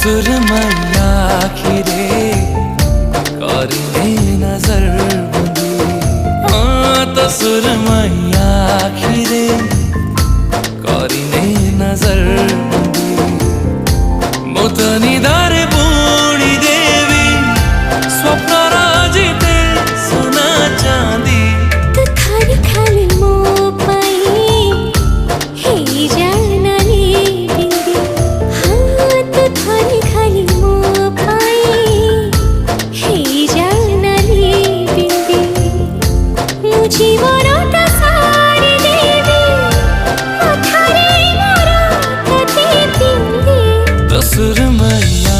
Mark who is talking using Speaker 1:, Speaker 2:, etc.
Speaker 1: सुरमैया आखिरे करिने नजर बंदी। हाँ तो सुरमैया आखिरे करिने नजर बंदी। मोतनी दारे बूढ़ी देवी स्वप्न राजिते सोना चांदी।
Speaker 2: तो खाली खाली मोह पाई हे जानली बिंदी। हाँ तो खाली खाली मोह पाई हे जानली बिंदी। मुझे मोरता सारी देवी मथारे मोरता बिंदी।
Speaker 1: तो सुरमैया